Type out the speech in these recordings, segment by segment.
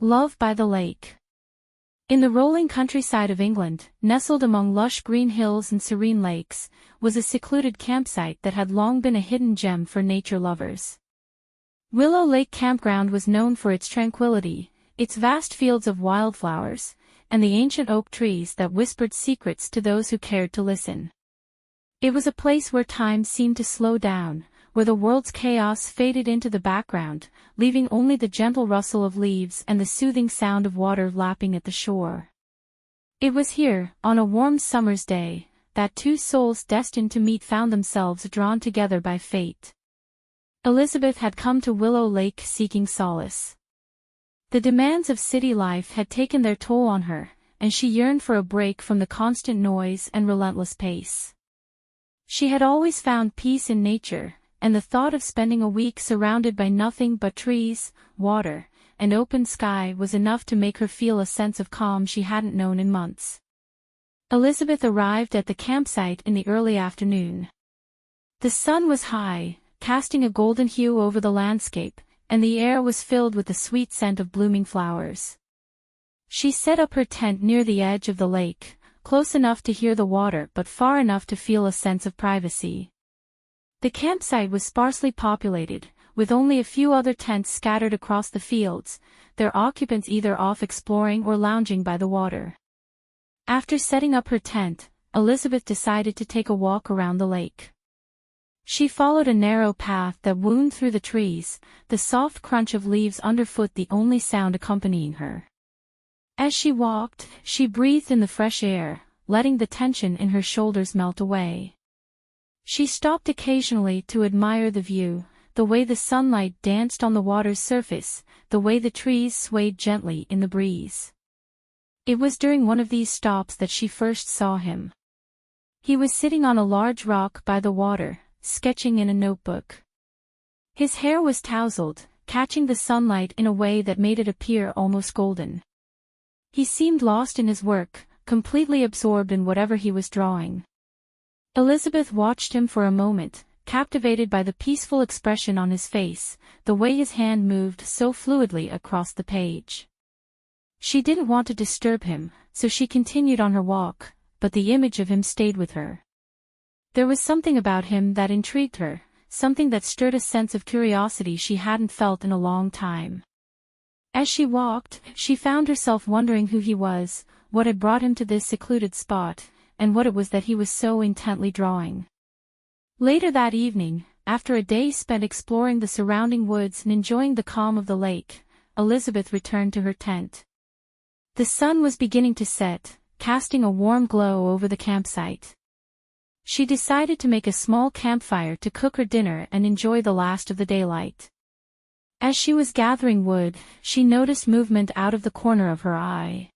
Love by the Lake. In the rolling countryside of England, nestled among lush green hills and serene lakes, was a secluded campsite that had long been a hidden gem for nature lovers. Willow Lake Campground was known for its tranquility, its vast fields of wildflowers, and the ancient oak trees that whispered secrets to those who cared to listen. It was a place where time seemed to slow down, where the world's chaos faded into the background, leaving only the gentle rustle of leaves and the soothing sound of water lapping at the shore. It was here, on a warm summer's day, that two souls destined to meet found themselves drawn together by fate. Elizabeth had come to Willow Lake seeking solace. The demands of city life had taken their toll on her, and she yearned for a break from the constant noise and relentless pace. She had always found peace in nature, and the thought of spending a week surrounded by nothing but trees, water, and open sky was enough to make her feel a sense of calm she hadn't known in months. Elizabeth arrived at the campsite in the early afternoon. The sun was high, casting a golden hue over the landscape, and the air was filled with the sweet scent of blooming flowers. She set up her tent near the edge of the lake, close enough to hear the water but far enough to feel a sense of privacy. The campsite was sparsely populated, with only a few other tents scattered across the fields, their occupants either off exploring or lounging by the water. After setting up her tent, Elizabeth decided to take a walk around the lake. She followed a narrow path that wound through the trees, the soft crunch of leaves underfoot the only sound accompanying her. As she walked, she breathed in the fresh air, letting the tension in her shoulders melt away. She stopped occasionally to admire the view, the way the sunlight danced on the water's surface, the way the trees swayed gently in the breeze. It was during one of these stops that she first saw him. He was sitting on a large rock by the water, sketching in a notebook. His hair was tousled, catching the sunlight in a way that made it appear almost golden. He seemed lost in his work, completely absorbed in whatever he was drawing. Elizabeth watched him for a moment, captivated by the peaceful expression on his face, the way his hand moved so fluidly across the page. She didn't want to disturb him, so she continued on her walk, but the image of him stayed with her. There was something about him that intrigued her, something that stirred a sense of curiosity she hadn't felt in a long time. As she walked, she found herself wondering who he was, what had brought him to this secluded spot, and what it was that he was so intently drawing. Later that evening, after a day spent exploring the surrounding woods and enjoying the calm of the lake, Elizabeth returned to her tent. The sun was beginning to set, casting a warm glow over the campsite. She decided to make a small campfire to cook her dinner and enjoy the last of the daylight. As she was gathering wood, she noticed movement out of the corner of her eye.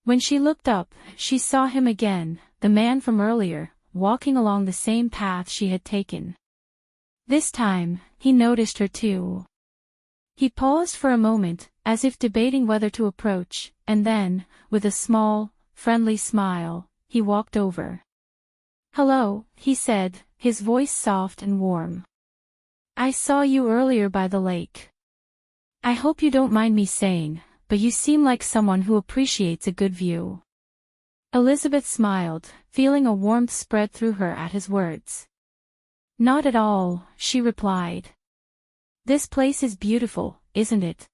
When she looked up, she saw him again, the man from earlier, walking along the same path she had taken. This time, he noticed her too. He paused for a moment, as if debating whether to approach, and then, with a small, friendly smile, he walked over. "Hello," he said, his voice soft and warm. "I saw you earlier by the lake. I hope you don't mind me saying, but you seem like someone who appreciates a good view." Elizabeth smiled, feeling a warmth spread through her at his words. "Not at all," she replied. "This place is beautiful, isn't it?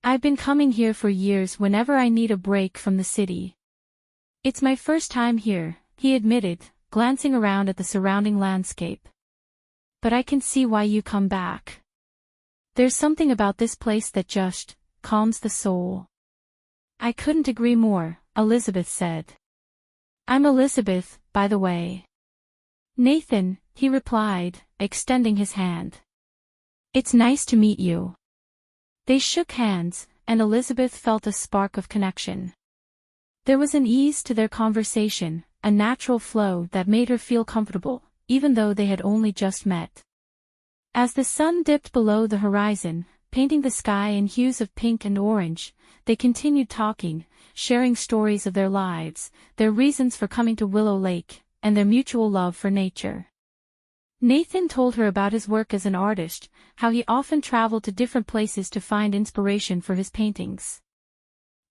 I've been coming here for years whenever I need a break from the city." "It's my first time here," he admitted, glancing around at the surrounding landscape. "But I can see why you come back. There's something about this place that just calms the soul." "I couldn't agree more," Elizabeth said. "I'm Elizabeth, by the way." "Nathan," he replied, extending his hand. "It's nice to meet you." They shook hands, and Elizabeth felt a spark of connection. There was an ease to their conversation, a natural flow that made her feel comfortable, even though they had only just met. As the sun dipped below the horizon, painting the sky in hues of pink and orange, they continued talking, sharing stories of their lives, their reasons for coming to Willow Lake, and their mutual love for nature. Nathan told her about his work as an artist, how he often traveled to different places to find inspiration for his paintings.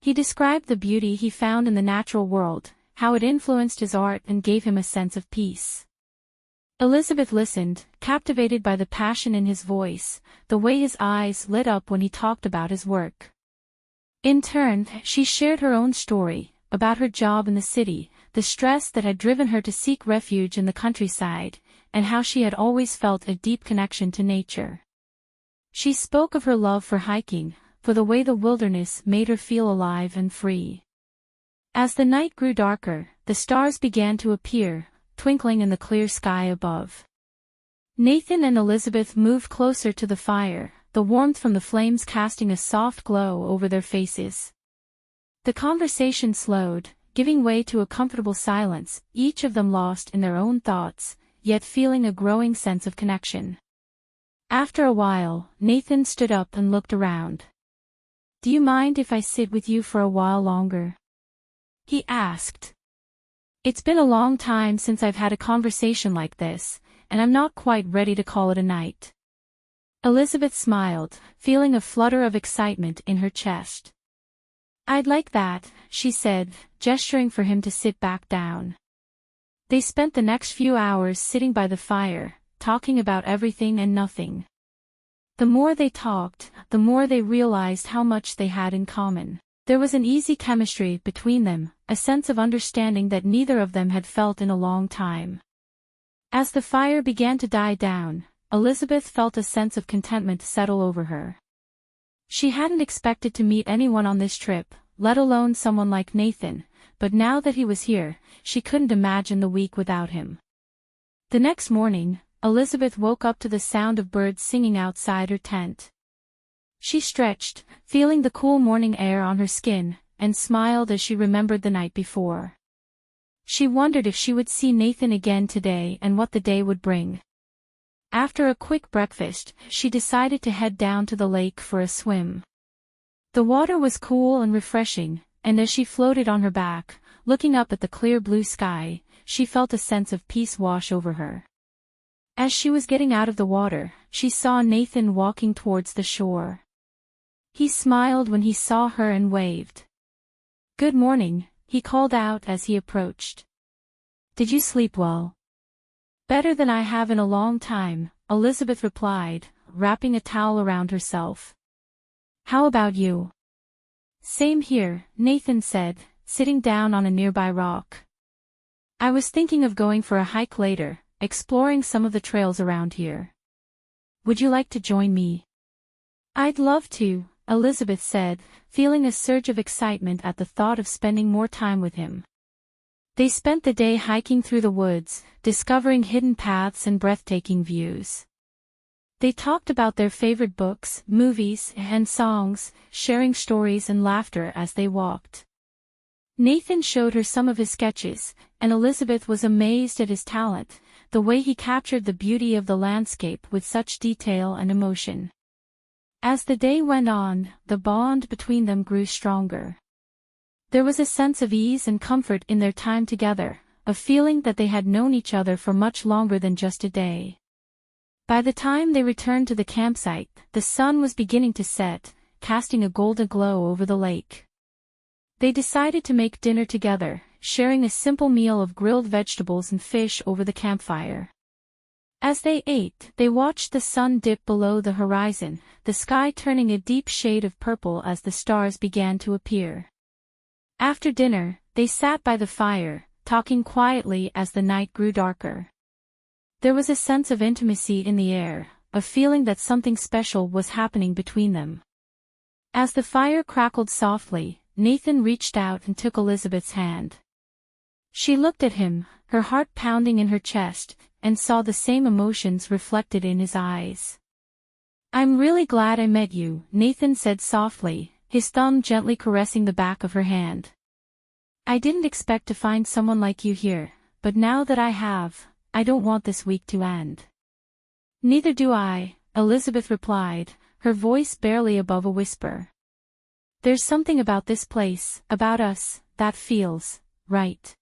He described the beauty he found in the natural world, how it influenced his art and gave him a sense of peace. Elizabeth listened, captivated by the passion in his voice, the way his eyes lit up when he talked about his work. In turn, she shared her own story, about her job in the city, the stress that had driven her to seek refuge in the countryside, and how she had always felt a deep connection to nature. She spoke of her love for hiking, for the way the wilderness made her feel alive and free. As the night grew darker, the stars began to appear, twinkling in the clear sky above. Nathan and Elizabeth moved closer to the fire, the warmth from the flames casting a soft glow over their faces. The conversation slowed, giving way to a comfortable silence, each of them lost in their own thoughts, yet feeling a growing sense of connection. After a while, Nathan stood up and looked around. "Do you mind if I sit with you for a while longer?" he asked. "It's been a long time since I've had a conversation like this, and I'm not quite ready to call it a night." Elizabeth smiled, feeling a flutter of excitement in her chest. "I'd like that," she said, gesturing for him to sit back down. They spent the next few hours sitting by the fire, talking about everything and nothing. The more they talked, the more they realized how much they had in common. There was an easy chemistry between them, a sense of understanding that neither of them had felt in a long time. As the fire began to die down, Elizabeth felt a sense of contentment settle over her. She hadn't expected to meet anyone on this trip, let alone someone like Nathan, but now that he was here, she couldn't imagine the week without him. The next morning, Elizabeth woke up to the sound of birds singing outside her tent. She stretched, feeling the cool morning air on her skin, and smiled as she remembered the night before. She wondered if she would see Nathan again today and what the day would bring. After a quick breakfast, she decided to head down to the lake for a swim. The water was cool and refreshing, and as she floated on her back, looking up at the clear blue sky, she felt a sense of peace wash over her. As she was getting out of the water, she saw Nathan walking towards the shore. He smiled when he saw her and waved. "Good morning," he called out as he approached. "Did you sleep well?" "Better than I have in a long time," Elizabeth replied, wrapping a towel around herself. "How about you?" "Same here," Nathan said, sitting down on a nearby rock. "I was thinking of going for a hike later, exploring some of the trails around here. Would you like to join me?" "I'd love to," Elizabeth said, feeling a surge of excitement at the thought of spending more time with him. They spent the day hiking through the woods, discovering hidden paths and breathtaking views. They talked about their favorite books, movies, and songs, sharing stories and laughter as they walked. Nathan showed her some of his sketches, and Elizabeth was amazed at his talent, the way he captured the beauty of the landscape with such detail and emotion. As the day went on, the bond between them grew stronger. There was a sense of ease and comfort in their time together, a feeling that they had known each other for much longer than just a day. By the time they returned to the campsite, the sun was beginning to set, casting a golden glow over the lake. They decided to make dinner together, sharing a simple meal of grilled vegetables and fish over the campfire. As they ate, they watched the sun dip below the horizon, the sky turning a deep shade of purple as the stars began to appear. After dinner, they sat by the fire, talking quietly as the night grew darker. There was a sense of intimacy in the air, a feeling that something special was happening between them. As the fire crackled softly, Nathan reached out and took Elizabeth's hand. She looked at him, her heart pounding in her chest, and saw the same emotions reflected in his eyes. "I'm really glad I met you," Nathan said softly, his thumb gently caressing the back of her hand. "I didn't expect to find someone like you here, but now that I have, I don't want this week to end." "Neither do I," Elizabeth replied, her voice barely above a whisper. "There's something about this place, about us, that feels right."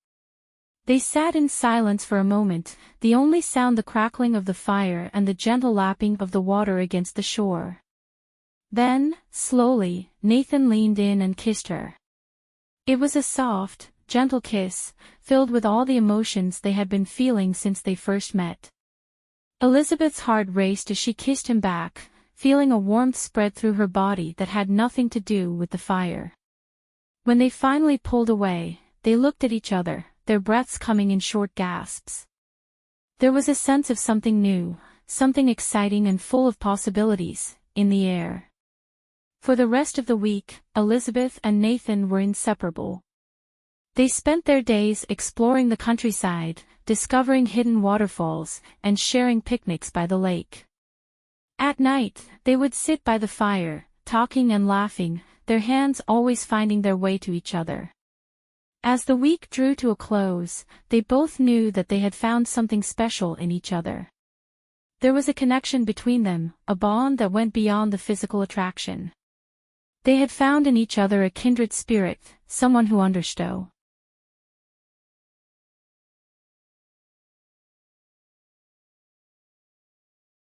They sat in silence for a moment, the only sound the crackling of the fire and the gentle lapping of the water against the shore. Then, slowly, Nathan leaned in and kissed her. It was a soft, gentle kiss, filled with all the emotions they had been feeling since they first met. Elizabeth's heart raced as she kissed him back, feeling a warmth spread through her body that had nothing to do with the fire. When they finally pulled away, they looked at each other, their breaths coming in short gasps. There was a sense of something new, something exciting and full of possibilities, in the air. For the rest of the week, Elizabeth and Nathan were inseparable. They spent their days exploring the countryside, discovering hidden waterfalls, and sharing picnics by the lake. At night, they would sit by the fire, talking and laughing, their hands always finding their way to each other. As the week drew to a close, they both knew that they had found something special in each other. There was a connection between them, a bond that went beyond the physical attraction. They had found in each other a kindred spirit, someone who understood.